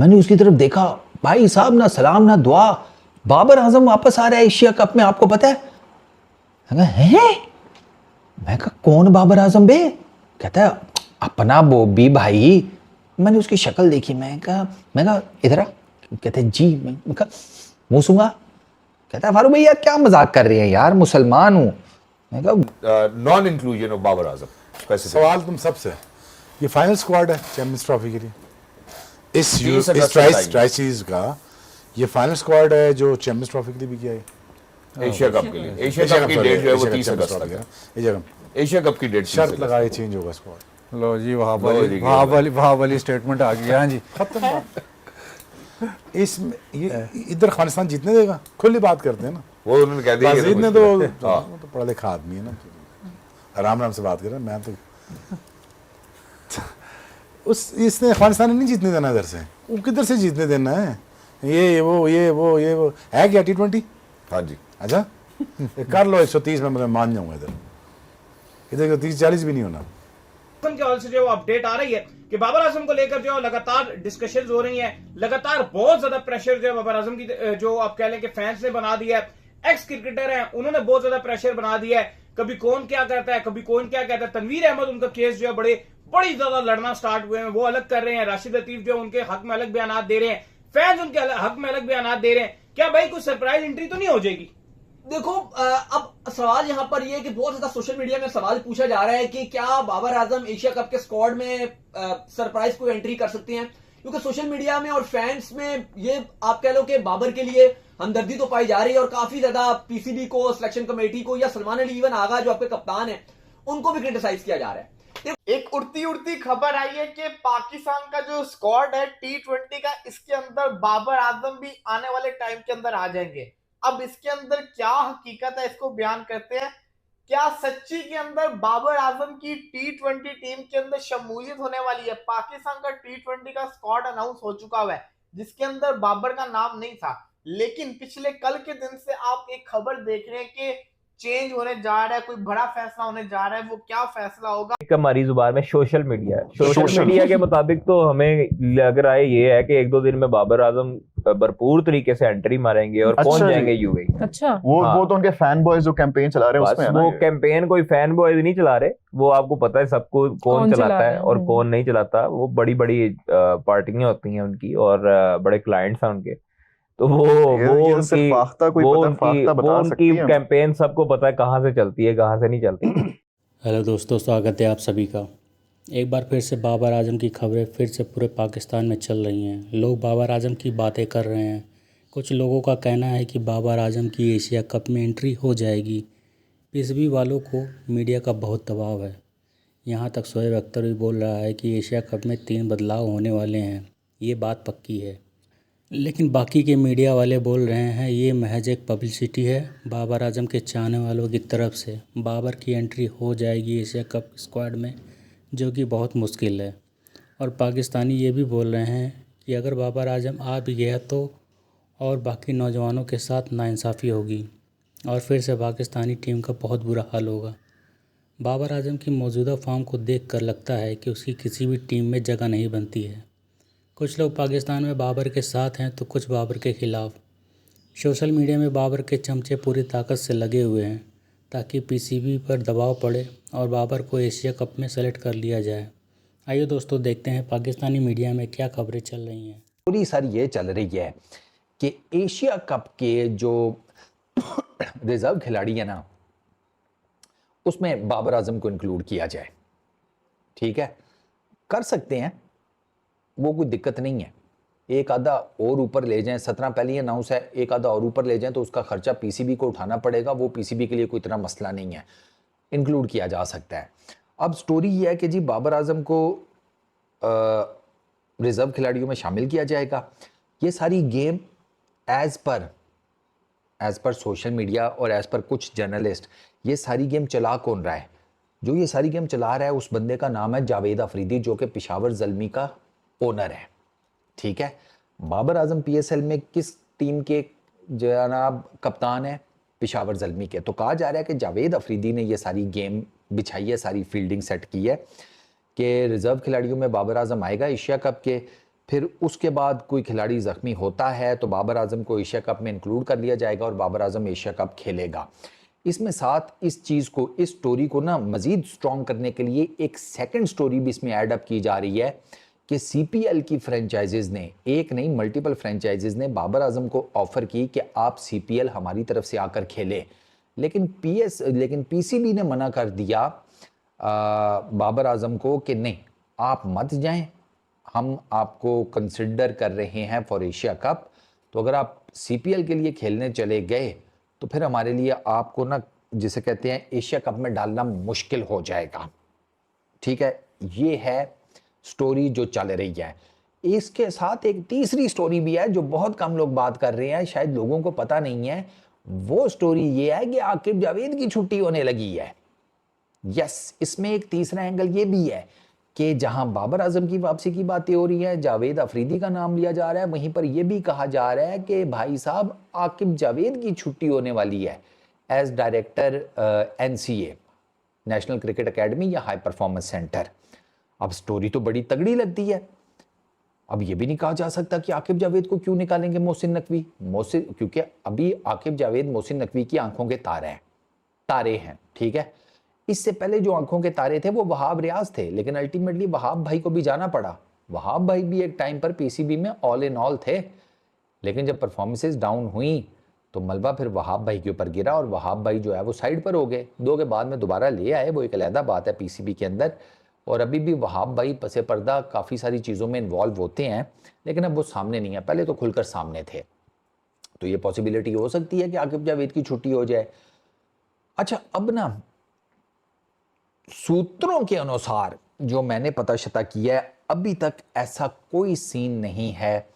मैंने उसकी तरफ देखा, भाई साहब ना सलाम ना दुआ, बाबर आजम वापस आ रहा है एशिया कप में, आपको पता है? हैं? मैं कहा कौन बाबर आजम बे? कहता है अपना बॉबी भाई। मैंने उसकी शक्ल देखी, मैं कहा इधर आ। कहते जी। मैं कहा मुंह सूंगा। कहता है फारूक भैया क्या मजाक कर रहे हैं यार, मुसलमान हूँ। मैं कहा non inclusion of Babar Azam. सवाल तुम सबसे, ये फाइनल स्क्वाड है चैंपियंस ट्रॉफी के लिए इस 30 अगस्त ट्राई सीरीज का, ये फाइनल स्क्वाड है जो चैंपियंस ट्रॉफी के लिए भी किया है। एशिया कप के लिए एशिया कप की डेट जो है वो 30 अगस्त तक है। एशिया कप की डेट शर्त लगाए चेंज होगा स्क्वाड। लो जी, वहाँ वाली स्टेटमेंट आ गई। हाँ जी, खत्म बात। इसमें ये इधर अफगानिस्तान जीतने देगा, खुली बात करते हैं ना। वो उन्होंने कह दिया बाजीद ने तो पढ़ा लिखा आदमी है ना, आराम आराम से बात कर रहे हैं। मैं तो इसने अफगानिस्तान ने नहीं जीतने देना इधर से, वो किधर से जीतने देना है? ये वो है क्या T20? हाँ जी। अच्छा कर लो 130 में, मैं मान जाऊंगा। इधर 30-40 भी नहीं होना। के हॉल से जो अपडेट आ रही है कि बाबर आजम को लेकर जो लगातार डिस्कशंस हो रही हैं, लगातार बहुत ज्यादा प्रेशर जो बाबर आजम की जो आप कह लें कि फैंस ने बना दिया है। एक्स क्रिकेटर हैं, उन्होंने बहुत ज्यादा प्रेशर बना दिया है। कभी कौन क्या कहता है, कभी कौन क्या कहता है। तनवीर अहमद उनका केस जो है बड़ी ज्यादा लड़ना स्टार्ट हुए हैं, वो अलग कर रहे हैं। राशिद लतीफ जो उनके हक में अलग बयान दे रहे हैं, फैंस उनके हक में अलग बयान दे रहे हैं। क्या भाई कोई सरप्राइज एंट्री तो नहीं हो जाएगी? देखो अब सवाल यहाँ पर ये है कि बहुत ज्यादा सोशल मीडिया में सवाल पूछा जा रहा है कि क्या बाबर आजम एशिया कप के स्क्वाड में सरप्राइज कोई एंट्री कर सकते हैं, क्योंकि सोशल मीडिया में और फैंस में ये आप कह लो कि बाबर के लिए हमदर्दी तो पाई जा रही है, और काफी ज्यादा पीसीबी को, सिलेक्शन कमेटी को, या सलमान अली इवन आगा जो आपके कप्तान है, उनको भी क्रिटिसाइज किया जा रहा है। एक उड़ती खबर आई है कि पाकिस्तान का जो स्क्वाड है T20 का, इसके अंदर बाबर आजम भी आने वाले टाइम के अंदर आ जाएंगे। अब इसके अंदर क्या हकीकत है, इसको बयान करते हैं। क्या सच्ची के अंदर बाबर आजम की T20 टीम के अंदर शमूलियत होने वाली है? पाकिस्तान का T20 का स्क्वाड अनाउंस हो चुका हुआ है, जिसके अंदर बाबर का नाम नहीं था, लेकिन पिछले कल के दिन से आप एक खबर देख रहे हैं कि चेंज होने जा रहा है, कोई बड़ा फैसला होने जा रहा है। वो क्या फैसला होगा? हमारी जुबान में सोशल मीडिया है। सोशल मीडिया के मुताबिक तो हमें लग रहा है ये है कि 1-2 दिन में बाबर आजम भरपूर तरीके से एंट्री मारेंगे और पहुंच जाएंगे यूएई। अच्छा, वो तो उनके फैन बॉयज जो कैंपेन चला रहे हैं उसमें है ना। वो कैंपेन कोई फैन बॉयज नहीं चला रहे, वो आपको पता है सबको कौन चलाता है और कौन नहीं चलाता। वो बड़ी पार्टियां होती हैं उनकी और बड़े क्लाइंट्स हैं उनके, तो वो उनकी कैंपेन सबको पता है कहाँ से चलती है, कहाँ से नहीं चलती। हेलो दोस्तों, स्वागत है आप सभी का। एक बार फिर से बाबर आजम की खबरें फिर से पूरे पाकिस्तान में चल रही हैं। लोग बाबर आजम की बातें कर रहे हैं। कुछ लोगों का कहना है कि बाबर आजम की एशिया कप में एंट्री हो जाएगी। पीसीबी वालों को मीडिया का बहुत दबाव है। यहाँ तक शोएब अख्तर भी बोल रहा है कि एशिया कप में 3 बदलाव होने वाले हैं। ये बात पक्की है, लेकिन बाकी के मीडिया वाले बोल रहे हैं ये महज एक पब्लिसिटी है बाबर आजम के चाहने वालों की तरफ से। बाबर की एंट्री हो जाएगी एशिया कप स्क्वाड में, जो कि बहुत मुश्किल है। और पाकिस्तानी ये भी बोल रहे हैं कि अगर बाबर आजम आ भी गया तो और बाकी नौजवानों के साथ नाइंसाफ़ी होगी और फिर से पाकिस्तानी टीम का बहुत बुरा हाल होगा। बाबर आजम की मौजूदा फॉर्म को देखकर लगता है कि उसकी किसी भी टीम में जगह नहीं बनती है। कुछ लोग पाकिस्तान में बाबर के साथ हैं तो कुछ बाबर के ख़िलाफ़। सोशल मीडिया में बाबर के चमचे पूरी ताकत से लगे हुए हैं ताकि पीसीबी पर दबाव पड़े और बाबर को एशिया कप में सेलेक्ट कर लिया जाए। आइए दोस्तों, देखते हैं पाकिस्तानी मीडिया में क्या खबरें चल रही हैं। पूरी सारी ये चल रही है कि एशिया कप के जो रिजर्व खिलाड़ी है ना, उसमें बाबर आजम को इंक्लूड किया जाए। ठीक है, कर सकते हैं, वो कोई दिक्कत नहीं है। एक आधा और ऊपर ले जाएं, 17 पहले ही अनाउंस है, एक आधा और ऊपर ले जाएं तो उसका खर्चा पीसीबी को उठाना पड़ेगा। वो पीसीबी के लिए कोई इतना मसला नहीं है, इंक्लूड किया जा सकता है। अब स्टोरी ये है कि जी बाबर आजम को रिजर्व खिलाड़ियों में शामिल किया जाएगा। ये सारी game as per social media और एज़ पर कुछ जर्नलिस्ट, ये सारी गेम चला कौन रहा है? जो ये सारी गेम चला रहा है उस बंदे का नाम है जावेद अफरीदी, जो कि पेशावर ज़ल्मी का ओनर है। ठीक है, बाबर आजम पीएसएल में किस टीम के जनाब कप्तान है? पेशावर ज़ल्मी के। तो कहा जा रहा है कि जावेद अफरीदी ने ये सारी गेम बिछाई है, सारी फील्डिंग सेट की है कि रिज़र्व खिलाड़ियों में बाबर आजम आएगा एशिया कप के, फिर उसके बाद कोई खिलाड़ी ज़ख्मी होता है तो बाबर आजम को एशिया कप में इंक्लूड कर लिया जाएगा और बाबर आजम एशिया कप खेलेगा। इसमें साथ इस चीज़ को, इस स्टोरी को ना मज़ीद स्ट्रॉन्ग करने के लिए एक सेकंड स्टोरी भी इसमें ऐड अप की जा रही है कि सीपीएल की फ्रेंचाइजीज़ ने, एक नहीं मल्टीपल फ्रेंचाइजीज़ ने बाबर आजम को ऑफ़र की कि आप सीपीएल हमारी तरफ से आकर खेलें, लेकिन पीसीबी ने मना कर दिया बाबर आजम को कि नहीं, आप मत जाएं, हम आपको कंसिडर कर रहे हैं फॉर एशिया कप, तो अगर आप सीपीएल के लिए खेलने चले गए तो फिर हमारे लिए आपको ना, जिसे कहते हैं, एशिया कप में डालना मुश्किल हो जाएगा। ठीक है, ये है स्टोरी जो चल रही है। इसके साथ एक तीसरी स्टोरी भी है जो बहुत कम लोग बात कर रहे हैं, शायद लोगों को पता नहीं है। वो स्टोरी ये है कि आकिब जावेद की छुट्टी होने लगी है। यस, इसमें एक तीसरा एंगल ये भी है कि जहां बाबर आजम की वापसी की बातें हो रही हैं, जावेद अफरीदी का नाम लिया जा रहा है, वहीं पर यह भी कहा जा रहा है कि भाई साहब आकिब जावेद की छुट्टी होने वाली है as director NCA, national cricket academy या हाई परफॉर्मेंस सेंटर। अब स्टोरी तो बड़ी तगड़ी लगती है। अब ये भी नहीं कहा जा सकता कि आकिब जावेद को क्यों निकालेंगे मोहसिन नकवी, क्योंकि अभी आकिब जावेद मोहसिन नकवी की आंखों के तारे हैं। ठीक है, इससे पहले जो आंखों के तारे थे वो वहाब रियाज थे, लेकिन अल्टीमेटली वहाब भाई को भी जाना पड़ा। वहाब भाई भी एक टाइम पर पीसीबी में ऑल इन ऑल थे, लेकिन जब परफॉर्मेंसेस डाउन हुई तो मलबा फिर वहाब भाई के ऊपर गिरा और वहाब भाई जो है वो साइड पर हो गए। 2 के बाद में दोबारा ले आए, वो एक अलहदा बात है पीसीबी के अंदर। और अभी भी वहाब भाई पसे पर्दा काफ़ी सारी चीज़ों में इन्वॉल्व होते हैं, लेकिन अब वो सामने नहीं है, पहले तो खुलकर सामने थे। तो ये पॉसिबिलिटी हो सकती है कि आकिब जावेद की छुट्टी हो जाए। अच्छा, अब ना सूत्रों के अनुसार जो मैंने पता शता किया है, अभी तक ऐसा कोई सीन नहीं है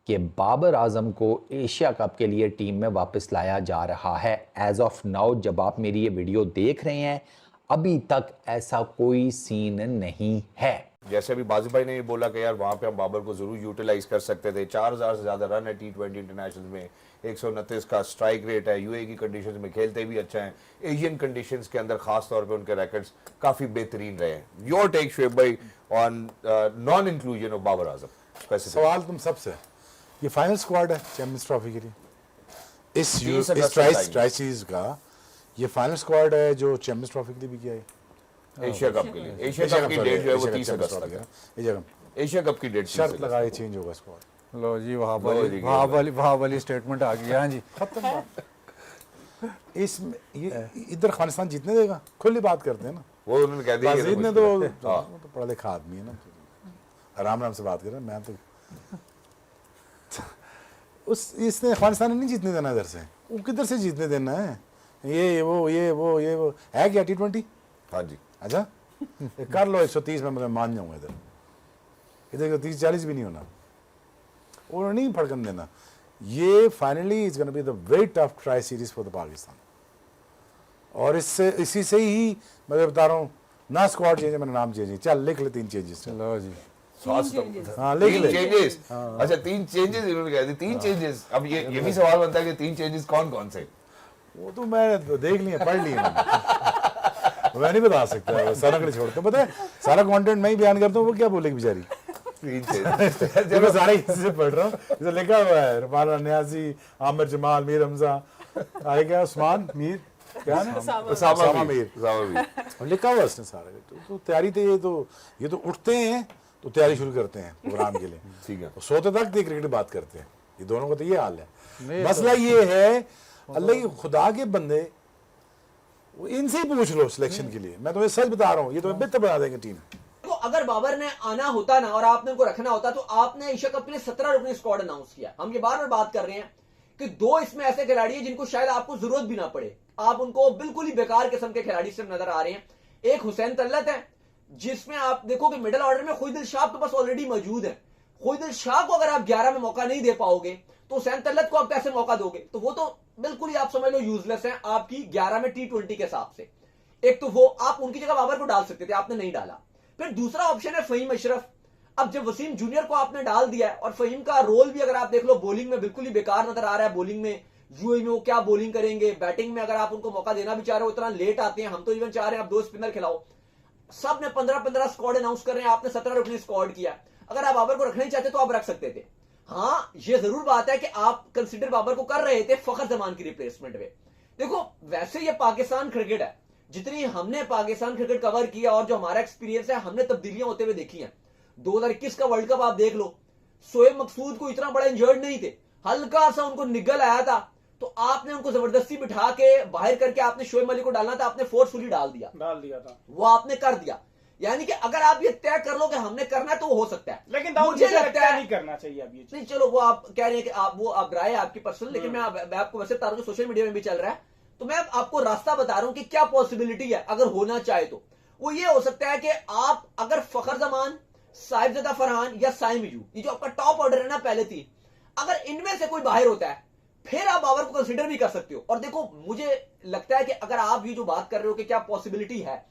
कि बाबर आजम को एशिया कप के लिए टीम में वापस लाया जा रहा है। एज ऑफ नाउ, जब आप मेरी ये वीडियो देख रहे हैं, अभी तक ऐसा कोई सीन नहीं है। जैसे अभी बाजी भाई ने ये बोला कि यार वहां पे हम बाबर को जरूर यूटिलाइज कर सकते थे। 4000 से ज्यादा रन है T20 इंटरनेशनल में, 129 का स्ट्राइक रेट है, यूए की कंडीशंस में खेलते भी अच्छा है, एशियन कंडीशंस के अंदर खास तौर पे उनके रैकेट्स काफी बेहतरीन रहे हैं। योर टेक शुएब भाई on non inclusion of Babar Azam. सवाल तुम सबसे, ये फाइनल स्क्वाड है चैंपियंस ट्रॉफी के लिए, इस ट्राइसीज का ये फाइनल स्क्वाड है जो चैंपियंस ट्रॉफी के लिए भी किया है। एशिया कप के लिए, एशिया कप की डेट जो है वो 30 अगस्त तक है। एशिया कप की डेट शर्त लगाए चेंज होगा स्क्वाड। लो जी, वहाब वाली स्टेटमेंट आ गई। हाँ जी, खत्म बात। इसमें ये इधर अफगानिस्तान जीतने देगा, खुली बात करते हैं ना। वो उन्होंने कह दिया बाजीद ने तो पढ़ा लिखा आदमी है ना, आराम से बात कर रहे हैं। मैं तो इसने अफगानिस्तान ने नहीं जीतने देना इधर से, वो किधर से जीतने देना है। ये वो है क्या T20? हाँ जी। अच्छा, कर लो 130 में, मैं मान जाऊंगा। इधर 30-40 भी नहीं होना, और नहीं फड़कन देना। ये finally is gonna be the very tough tri series for the Pakistan. और इसी से ही मैं बता रहा हूँ ना, स्क्वाड चेंज है, मैंने नाम चेंज, चल लिख ले 3 चेंजेस। चलो जी, हाँ लिख ले 3 चेंजेस। अच्छा 3 चेंजेस इन्होंने कह दी, 3 चेंजेस। अब ये भी सवाल बनता है कि 3 चेंजेस कौन से? वो तो मैं देख लिया, पढ़ लिया मैं नहीं बता सकता, सारा के लिए छोड़ता। पता है सारा कंटेंट मैं ही बयान करता हूँ, वो क्या बोलेगी बेचारी। जब मैं सारा इसी से पढ़ रहा हूँ, इसे लिखा हुआ है रमाना न्याजी, आमिर जमाल, मीर हमजा, आए क्या उस्मान मीर, क्या ना उसामा मीर, लिखा हुआ उसने सारा। तो तैयारी तो ये तो उठते हैं तो तैयारी शुरू करते हैं प्रोग्राम के लिए, ठीक है, तो सोते तक क्रिकेट बात करते हैं। ये दोनों का तो ये हाल है। मसला ये है, अल्लाह की खुदा के बंदे, इनसे ही पूछ लो सिलेक्शन के लिए। मैं तुम्हें सच बता रहा हूँ, ये तुम्हें बेहतर बना देंगे टीम। तो अगर बाबर ने आना होता ना और आपने उनको रखना होता, तो आपने एशिया कप के लिए 17 रुकनी स्क्वाड अनाउंस किया। हम ये बार बार बात कर रहे हैं कि 2 इसमें ऐसे खिलाड़ी हैं जिनको शायद आपको जरूरत भी ना पड़े, आप उनको बिल्कुल ही बेकार किस्म के खिलाड़ी से नजर आ रहे हैं। एक हुसैन तल्लत है, जिसमें आप देखो कि मिडिल ऑर्डर में खुईदिल शाह तो बस ऑलरेडी मौजूद है। खुईदिल शाह को अगर आप 11 में मौका नहीं दे पाओगे तो हुसैन तल्लत को आप कैसे मौका दोगे? तो वो तो बिल्कुल ही आप समझ लो यूजलेस है आपकी 11 में T20 के हिसाब से। एक तो वो आप उनकी जगह बाबर को डाल सकते थे, आपने नहीं डाला। फिर दूसरा ऑप्शन है फहीम अशरफ। अब जब वसीम जूनियर को आपने डाल दिया है, और फहीम का रोल भी अगर आप देख लो बॉलिंग में बिल्कुल ही बेकार नजर आ रहा है। बॉलिंग में यूएई में वो क्या बॉलिंग करेंगे, बैटिंग में अगर आप उनको मौका देना भी चाह रहे हो, इतना लेट आते हैं। हम तो इवन चाह रहे हैं आप 2 स्पिनर खिलाओ। सब ने 15-15 स्क्वाड अनाउंस कर रहे हैं, आपने 17 रुकनी स्क्वाड किया। अगर आप बाबर को रखना ही चाहते तो आप रख सकते थे। हाँ, ये जरूर बात है कि आप कंसिडर बाबर को कर रहे थे फखर जमान की रिप्लेसमेंट में। देखो, वैसे ये पाकिस्तान क्रिकेट है, जितनी हमने पाकिस्तान क्रिकेट कवर किया और जो हमारा एक्सपीरियंस है, हमने तब्दीलियां होते हुए देखी हैं। 2021 का वर्ल्ड कप आप देख लो, शोएब मकसूद को इतना बड़ा इंजर्ड नहीं थे, हल्का सा उनको निगल आया था, तो आपने उनको जबरदस्ती बिठा के बाहर करके आपने शोएब अली को डालना था, आपने फोर्सफुली डाल दिया था, वो आपने कर दिया। यानी कि अगर आप ये तय कर लो कि हमने करना है तो वो हो सकता है, लेकिन मुझे लगता है नहीं करना चाहिए अब ये नहीं। चलो, वो आप कह रहे हैं कि आप वो आप राय है आपकी पर्सनल, लेकिन मैं आपको वैसे बता रहा हूं जो सोशल मीडिया में भी चल रहा है, तो मैं आपको रास्ता बता रहा हूं कि क्या पॉसिबिलिटी है अगर होना चाहे तो। वो ये हो सकता है कि आप अगर फखर जमान, साहिबजादा फरहान या साइम मिजू, ये जो आपका टॉप ऑर्डर है ना पहले थी, अगर इनमें से कोई बाहर होता है फिर आप बाबर को कंसीडर भी कर सकते हो। और देखो, मुझे लगता है कि अगर आप ये जो बात कर रहे हो कि क्या पॉसिबिलिटी है,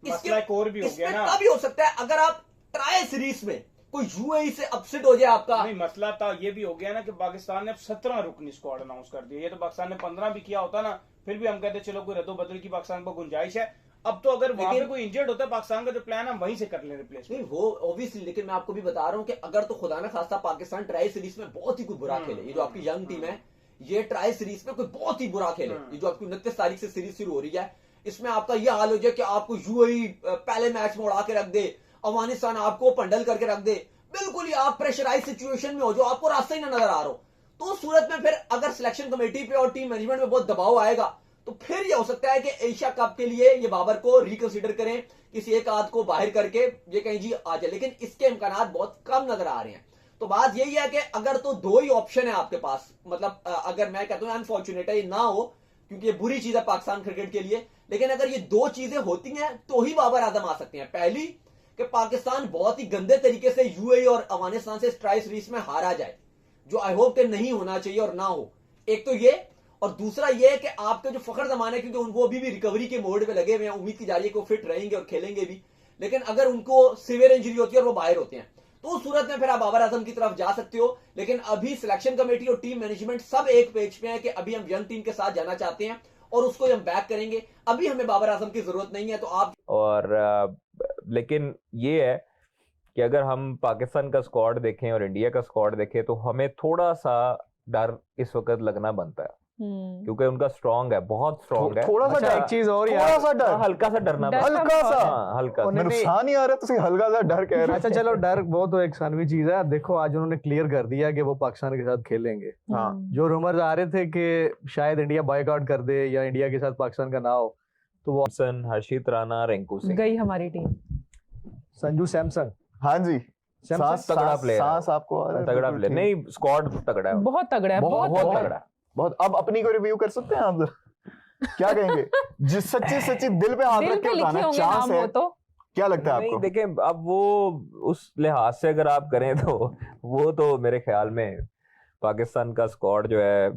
मसला एक और भी हो गया ना, तभी हो सकता है अगर आप ट्राई सीरीज में कोई यूएई से अपसेट हो जाए आपका। नहीं, मसला था ये भी हो गया ना कि पाकिस्तान ने अब 17 रुकनी स्क्वाड अनाउंस कर दिया। ये तो पाकिस्तान ने 15 भी किया होता ना, फिर भी हम कहते चलो कोई रद्दो बदल की पाकिस्तान को गुंजाइश है। अब तो अगर वहां पे कोई इंजर्ड होता है, पाकिस्तान का जो प्लान है वहीं से कर ले रिप्लेस। नहीं, वो ऑब्वियसली, लेकिन मैं आपको भी बता रहा हूं कि अगर तो खुदा ना खास्ता पाकिस्तान ट्राई सीरीज में बहुत ही कोई बुरा खेले, ये जो आपकी यंग टीम है, ये ट्राई सीरीज में कोई बहुत ही बुरा खेले, ये जो आपकी 29 तारीख से सीरीज शुरू हो रही है, इसमें आपका यह हाल हो जाए कि आपको यूएई पहले मैच में उड़ा के रख दे, अफगानिस्तान आपको पंडल करके रख दे, बिल्कुल ही आप प्रेशराइज सिचुएशन में हो जो आपको रास्ता ही ना नजर आ रहा हो, तो उस सूरत में फिर अगर सिलेक्शन कमेटी पे और टीम मैनेजमेंट में बहुत दबाव आएगा, तो फिर ये हो सकता है कि एशिया कप के लिए ये बाबर को रिकंसिडर करें, किसी एक आध को बाहर करके ये कहीं जी आ जाए, लेकिन इसके इम्कानात बहुत कम नजर आ रहे हैं। तो बात यही है कि अगर तो दो ही ऑप्शन है आपके पास, मतलब अगर मैं कहता हूं अनफॉर्चुनेट है ये ना हो, क्योंकि ये बुरी चीज है पाकिस्तान क्रिकेट के लिए, लेकिन अगर ये दो चीजें होती हैं तो ही बाबर आजम आ सकते हैं। पहली कि पाकिस्तान बहुत ही गंदे तरीके से यूएई और अफगानिस्तान से ट्राई सीरीज में हारा जाए, जो आई होप के नहीं होना चाहिए और ना हो, एक तो ये। और दूसरा ये है कि आपके जो फखर जमान है, क्योंकि उनको अभी भी रिकवरी के मोड पे लगे हुए हैं, उम्मीद की जा रही है कि वो फिट रहेंगे और खेलेंगे भी, लेकिन अगर उनको सीवियर इंजरी होती है और वो बाहर होते हैं तो उस सूरत में फिर आप बाबर आजम की तरफ जा सकते हो। लेकिन अभी सिलेक्शन कमेटी और टीम मैनेजमेंट सब एक पेज पे है कि अभी हम यंग टीम के साथ जाना चाहते हैं और उसको हम बैक करेंगे, अभी हमें बाबर आजम की जरूरत नहीं है। तो आप और लेकिन ये है कि अगर हम पाकिस्तान का स्क्वाड देखें और इंडिया का स्क्वाड देखें तो हमें थोड़ा सा डर इस वक्त लगना बनता है, क्योंकि उनका स्ट्रांग है, बहुत स्ट्रांग है। थोड़ा सा एक चीज और थोड़ा सा डर, हल्का सा डरना, हल्का सा, हल्का सा नुकसान ही आ रहा है तो हल्का सा डर कह रहे अच्छा चलो, डर वो तो एक सानवी चीज है। देखो, आज उन्होंने क्लियर कर दिया कि वो पाकिस्तान के साथ खेलेंगे। हाँ, जो रूमर्स आ रहे थे कि शायद इंडिया बॉयकॉट कर दे या इंडिया के साथ पाकिस्तान का ना हो, तो वो हर्षित राणा, रिंकू सिंह गई हमारी टीम। संजू सैमसन, हाँ जी, सांस तगड़ा प्लेयर, सांस आपको आ रहा है, तगड़ा बिल्कुल प्लेयर, नहीं स्क्वाड तगड़ा है, बहुत तगड़ा है, बहुत तगड़ा है, बहुत। अब अपनी को रिव्यू कर सकते हैं आप, क्या कहेंगे? जिस सच्ची दिल पे हाथ रख के बताना, चांस है तो क्या लगता है आपको? नहीं देखें, अब वो उस लिहाज से अगर आप करें तो वो तो मेरे ख्याल में पाकिस्तान का स्क्वाड जो है